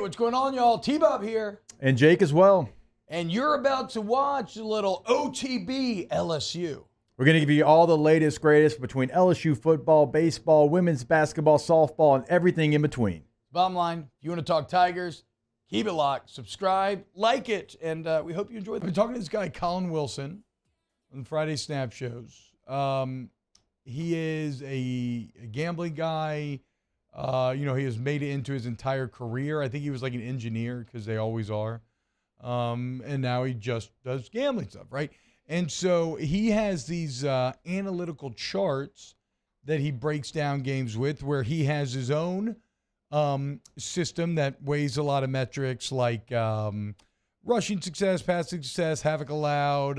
what's going on, y'all? T-Bob here. And Jake as well. And you're about to watch a little OTB LSU. We're going to give you all the latest, greatest between LSU football, baseball, women's basketball, softball, and everything in between. Bottom line, if you want to talk Tigers, keep it locked, subscribe, like it, and we hope you enjoy it. I've been talking to this guy, Colin Wilson, on the Friday Snap shows. He is a gambling guy. He has made it into his entire career. I think he was like an engineer because they always are. And now he just does gambling stuff, right? And so he has these analytical charts that he breaks down games with where he has his own system that weighs a lot of metrics like rushing success, passing success, havoc allowed.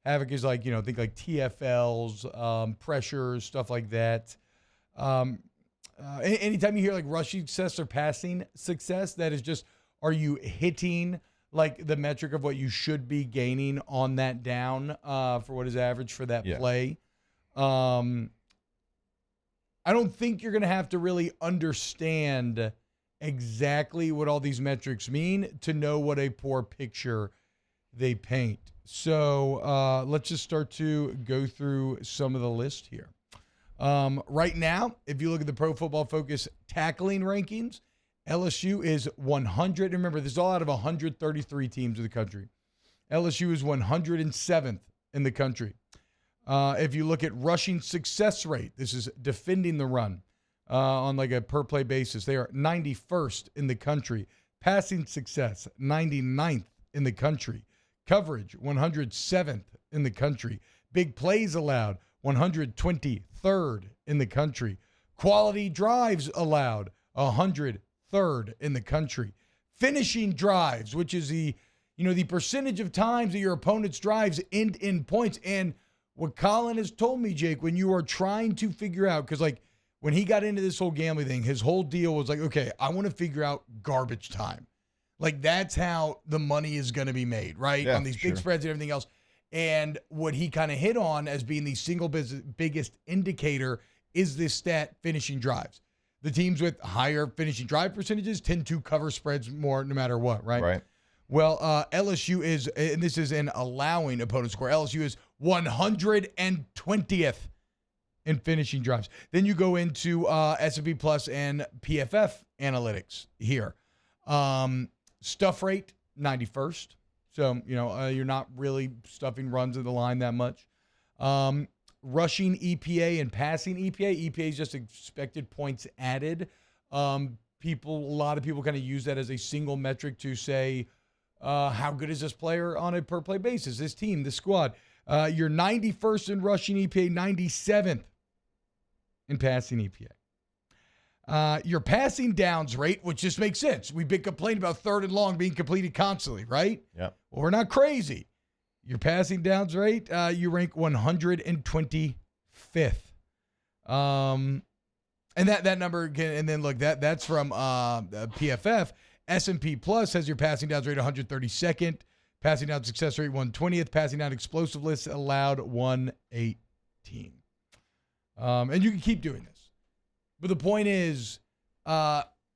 Havoc is like, think like TFLs, pressures, stuff like that. Anytime you hear like rushing success or passing success, that is just, are you hitting like the metric of what you should be gaining on that down for what is average for that play? I don't think you're going to have to really understand exactly what all these metrics mean to know what a poor picture they paint. So let's just start to go through some of the list here. Right now, if you look at the Pro Football Focus tackling rankings, LSU is 100. Remember, this is all out of 133 teams in the country. LSU is 107th in the country. If you look at rushing success rate, this is defending the run on like a per play basis. They are 91st in the country. Passing success, 99th in the country. Coverage, 107th in the country. Big plays allowed, 123rd in the country. Quality drives allowed, 103rd in the country. Finishing drives, which is the percentage of times that your opponent's drives end in points. And what Colin has told me, Jake, when you are trying to figure out, because like when he got into this whole gambling thing, his whole deal was like, okay, I want to figure out garbage time. Like that's how the money is going to be made, right? Yeah, on these big spreads and everything else. And what he kind of hit on as being the single biggest indicator is this stat, finishing drives. The teams with higher finishing drive percentages tend to cover spreads more no matter what, right? Right. Well, LSU is, and this is an allowing opponent score, LSU is 120th in finishing drives. Then you go into S&P Plus and PFF analytics here. Stuff rate, 91st. So, you're not really stuffing runs in the line that much. Rushing EPA and passing EPA. EPA is just expected points added. A lot of people kind of use that as a single metric to say, how good is this player on a per play basis? This team, this squad. You're 91st in rushing EPA, 97th in passing EPA. Your passing downs rate, which just makes sense. We've been complaining about third and long being completed constantly, right? Yeah. Well, we're not crazy. Your passing downs rate, you rank 125th. And that number again, and then look, that's from PFF. S&P Plus has your passing downs rate 132nd, passing down success rate 120th, passing down explosiveness allowed 118. And you can keep doing this. But the point is,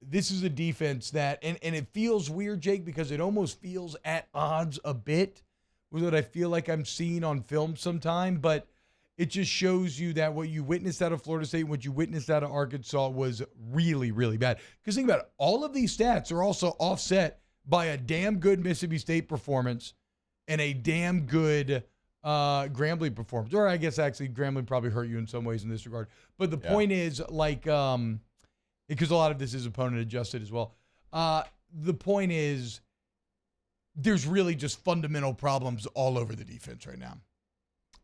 this is a defense that, and it feels weird, Jake, because it almost feels at odds a bit with what I feel like I'm seeing on film sometime, but it just shows you that what you witnessed out of Florida State and what you witnessed out of Arkansas was really, really bad. Because think about it, all of these stats are also offset by a damn good Mississippi State performance and a damn good Grambling performance. Or I guess actually Grambling probably hurt you in some ways in this regard. But the point is, like, because a lot of this is opponent adjusted as well. The point is, there's really just fundamental problems all over the defense right now.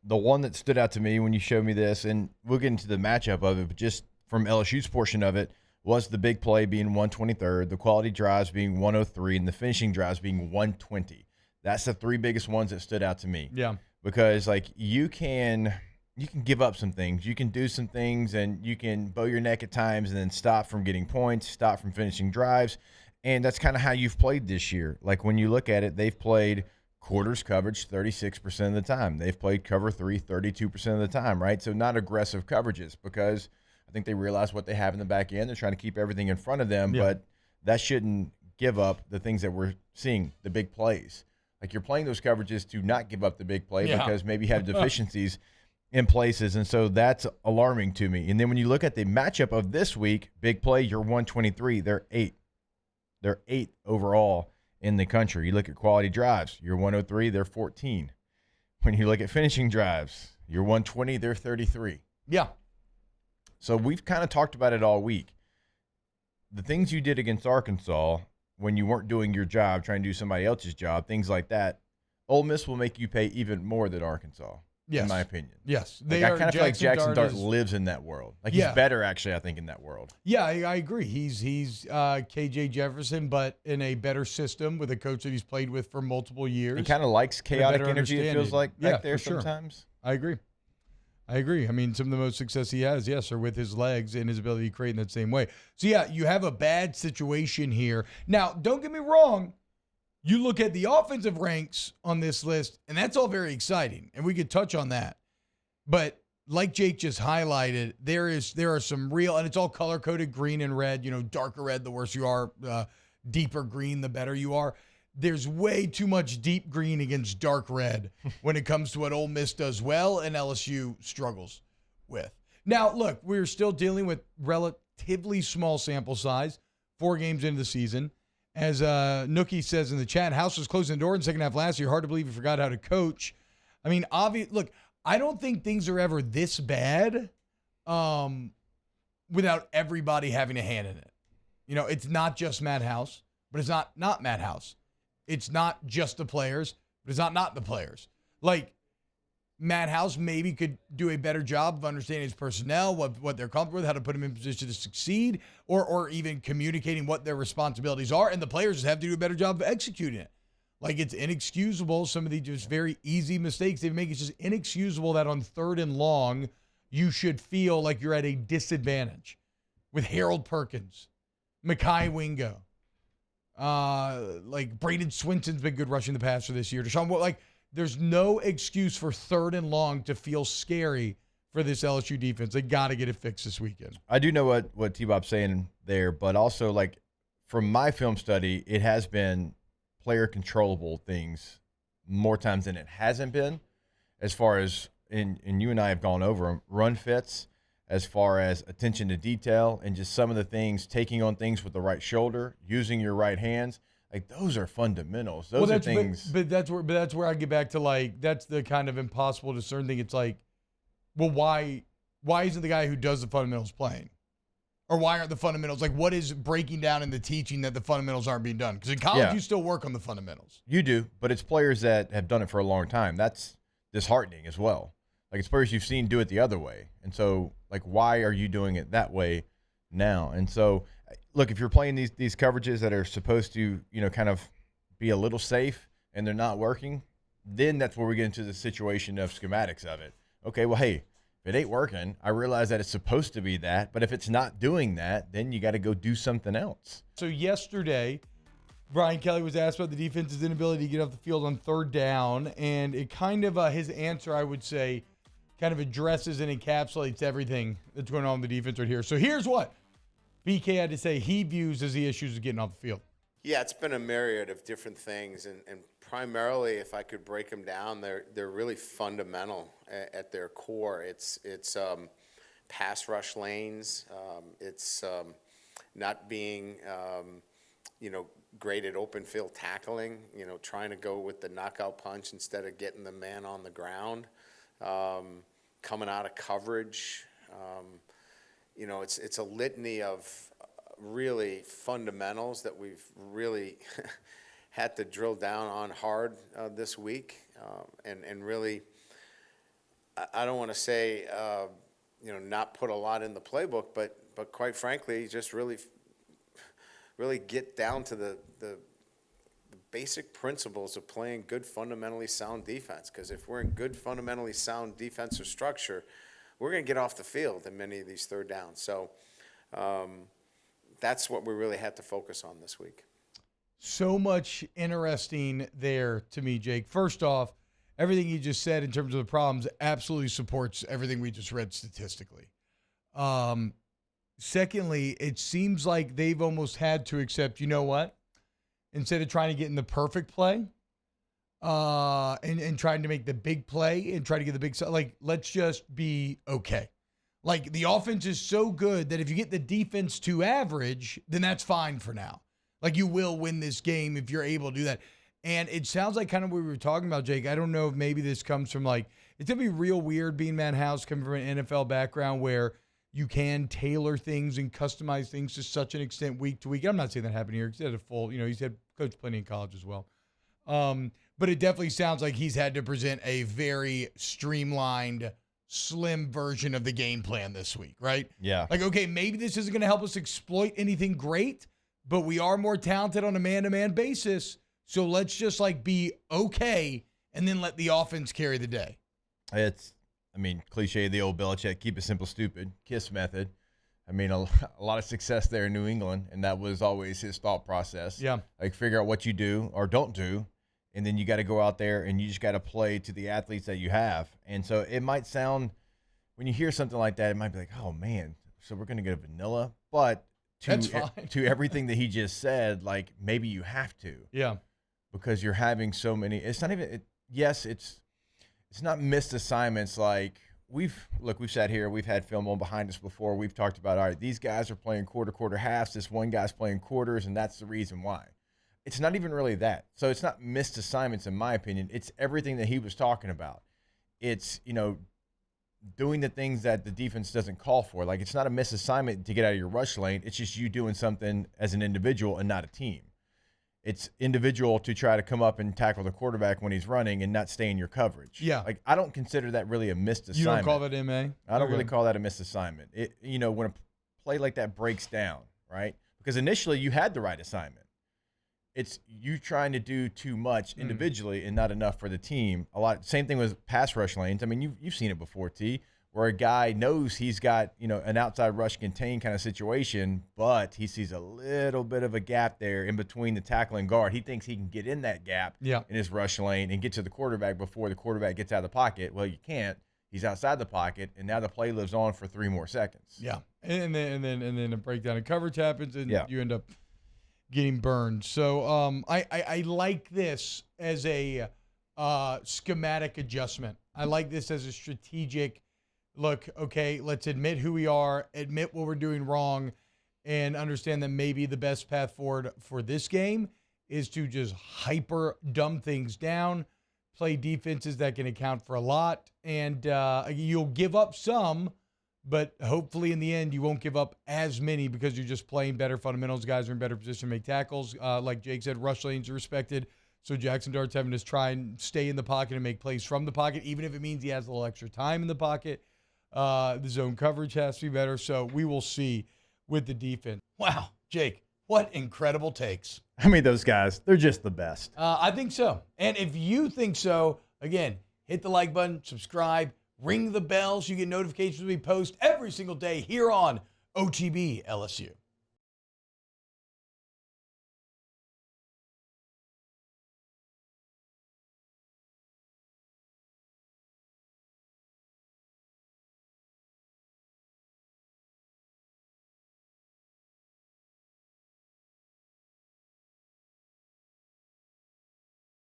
The one that stood out to me when you showed me this, and we'll get into the matchup of it, but just from LSU's portion of it, was the big play being 123rd, the quality drives being 103, and the finishing drives being 120. That's the three biggest ones that stood out to me. Yeah. Because, like, you can give up some things. You can do some things, and you can bow your neck at times and then stop from getting points, stop from finishing drives. And that's kind of how you've played this year. Like, when you look at it, they've played quarters coverage 36% of the time. They've played cover 3 32% of the time, right? So not aggressive coverages because I think they realize what they have in the back end. They're trying to keep everything in front of them, but that shouldn't give up the things that we're seeing, the big plays. Like you're playing those coverages to not give up the big play because maybe you have deficiencies in places. And so that's alarming to me. And then when you look at the matchup of this week, big play, you're 123. They're 8. They're 8 overall in the country. You look at quality drives, you're 103. They're 14. When you look at finishing drives, you're 120. They're 33. Yeah. So we've kind of talked about it all week. The things you did against Arkansas when you weren't doing your job, trying to do somebody else's job, things like that, Ole Miss will make you pay even more than Arkansas, in my opinion. Yes. I kind of feel like Jackson Dart lives in that world. Like he's better, actually, I think, in that world. Yeah, I agree. He's KJ Jefferson, but in a better system with a coach that he's played with for multiple years. He kind of likes chaotic energy, it feels like, back there sometimes. Sure. I agree. I mean, some of the most success he has, are with his legs and his ability to create in that same way. So, yeah, you have a bad situation here. Now, don't get me wrong. You look at the offensive ranks on this list, and that's all very exciting, and we could touch on that. But like Jake just highlighted, there are some real, and it's all color-coded green and red. You know, darker red, the worse you are. Deeper green, the better you are. There's way too much deep green against dark red when it comes to what Ole Miss does well and LSU struggles with. Now, look, we're still dealing with relatively small sample size, 4 games into the season. As Nookie says in the chat, House was closing the door in the second half last year. Hard to believe he forgot how to coach. I mean, look, I don't think things are ever this bad without everybody having a hand in it. You know, it's not just Matt House, but it's not Matt House. It's not just the players, but it's not the players. Like, Matt House maybe could do a better job of understanding his personnel, what they're comfortable with, how to put them in position to succeed, or even communicating what their responsibilities are, and the players just have to do a better job of executing it. Like, it's inexcusable, some of these just very easy mistakes they make. It's just inexcusable that on 3rd and long, you should feel like you're at a disadvantage with Harold Perkins, Mekhi Wingo. Like Braden Swenson's been good rushing the passer this year. There's no excuse for 3rd and long to feel scary for this LSU defense. They got to get it fixed this weekend. I do know what T-Bob's saying there, but also, like, from my film study, it has been player controllable things more times than it hasn't been, as far as, and you and I have gone over them, run fits, as far as attention to detail and just some of the things, taking on things with the right shoulder, using your right hands. Like, those are fundamentals. Those are things. But that's where I get back to, like, that's the kind of impossible to discern thing. It's like, well, why isn't the guy who does the fundamentals playing? Or why aren't the fundamentals, like, what is breaking down in the teaching that the fundamentals aren't being done? Because in college, you still work on the fundamentals. You do, but it's players that have done it for a long time. That's disheartening as well. Like, it's players you've seen do it the other way. And so, like, why are you doing it that way now? And so, look, if you're playing these coverages that are supposed to, you know, kind of be a little safe and they're not working, then that's where we get into the situation of schematics of it. Okay, well, hey, if it ain't working, I realize that it's supposed to be that, but if it's not doing that, then you got to go do something else. So yesterday, Brian Kelly was asked about the defense's inability to get off the field on 3rd down, and it kind of, his answer, I would say, kind of addresses and encapsulates everything that's going on in the defense right here. So here's what BK had to say he views as the issues of getting off the field. Yeah, it's been a myriad of different things, and primarily, if I could break them down, they're really fundamental at their core. It's pass rush lanes. It's not being great at open field tackling. You know, trying to go with the knockout punch instead of getting the man on the ground. Coming out of coverage. It's a litany of really fundamentals that we've really had to drill down on hard this week. And really, I don't want to say, not put a lot in the playbook, but quite frankly, just really get down to the basic principles of playing good, fundamentally sound defense. Because if we're in good, fundamentally sound defensive structure, we're going to get off the field in many of these 3rd downs. So that's what we really had to focus on this week. So much interesting there to me, Jake. First off, everything you just said in terms of the problems absolutely supports everything we just read statistically. secondly, it seems like they've almost had to accept, you know what? Instead of trying to get in the perfect play, and trying to make the big play and try to get the big, like, let's just be okay. Like, the offense is so good that if you get the defense to average, then that's fine for now. Like, you will win this game if you're able to do that. And it sounds like kind of what we were talking about, Jake. I don't know if maybe this comes from, like, it's going to be real weird being Matt House coming from an NFL background where you can tailor things and customize things to such an extent week to week. I'm not saying that happened here because he had a full, he's had coached plenty in college as well. But it definitely sounds like he's had to present a very streamlined, slim version of the game plan this week, right? Yeah. Like, okay, maybe this isn't going to help us exploit anything great, but we are more talented on a man-to-man basis. So let's just, like, be okay and then let the offense carry the day. Cliche, the old Belichick, keep it simple, stupid, KISS method. A lot of success there in New England, and that was always his thought process. Yeah. Like, figure out what you do or don't do, and then you got to go out there and you just got to play to the athletes that you have. And so it might sound, when you hear something like that, it might be like, oh, man, so we're going to get a vanilla. But That's fine. to everything that he just said, like, maybe you have to. Yeah. Because you're having so many. It's not even it's not missed assignments. Like, we've sat here, we've had film on behind us before. We've talked about, all right, these guys are playing quarter halves. This one guy's playing quarters, and that's the reason why. It's not even really that. So it's not missed assignments, in my opinion. It's everything that he was talking about. It's, doing the things that the defense doesn't call for. Like, it's not a missed assignment to get out of your rush lane. It's just you doing something as an individual and not a team. It's individual to try to come up and tackle the quarterback when he's running and not stay in your coverage. Yeah. Like, I don't consider that really a missed assignment. You don't call that MA? I don't really call that a missed assignment. When a play like that breaks down, right? Because initially you had the right assignment. It's you trying to do too much individually and not enough for the team. Same thing with pass rush lanes. You've seen it before, T, where a guy knows he's got, an outside rush contain kind of situation, but he sees a little bit of a gap there in between the tackle and guard. He thinks he can get in that gap in his rush lane and get to the quarterback before the quarterback gets out of the pocket. Well, you can't. He's outside the pocket, and now the play lives on for 3 more seconds. Yeah. And then a breakdown in coverage happens, and you end up getting burned. So I like this as a schematic adjustment. I like this as a strategic look. Okay, let's admit who we are, admit what we're doing wrong, and understand that maybe the best path forward for this game is to just hyper dumb things down, play defenses that can account for a lot, and you'll give up some, but hopefully in the end you won't give up as many because you're just playing better fundamentals. Guys are in better position to make tackles. Like Jake said, rush lanes are respected. So Jackson Dart's having to try and stay in the pocket and make plays from the pocket, even if it means he has a little extra time in the pocket. The zone coverage has to be better. So we will see with the defense. Wow, Jake, what incredible takes. Those guys, they're just the best. I think so. And if you think so, again, hit the like button, subscribe, ring the bell so you get notifications when we post every single day here on OTB LSU.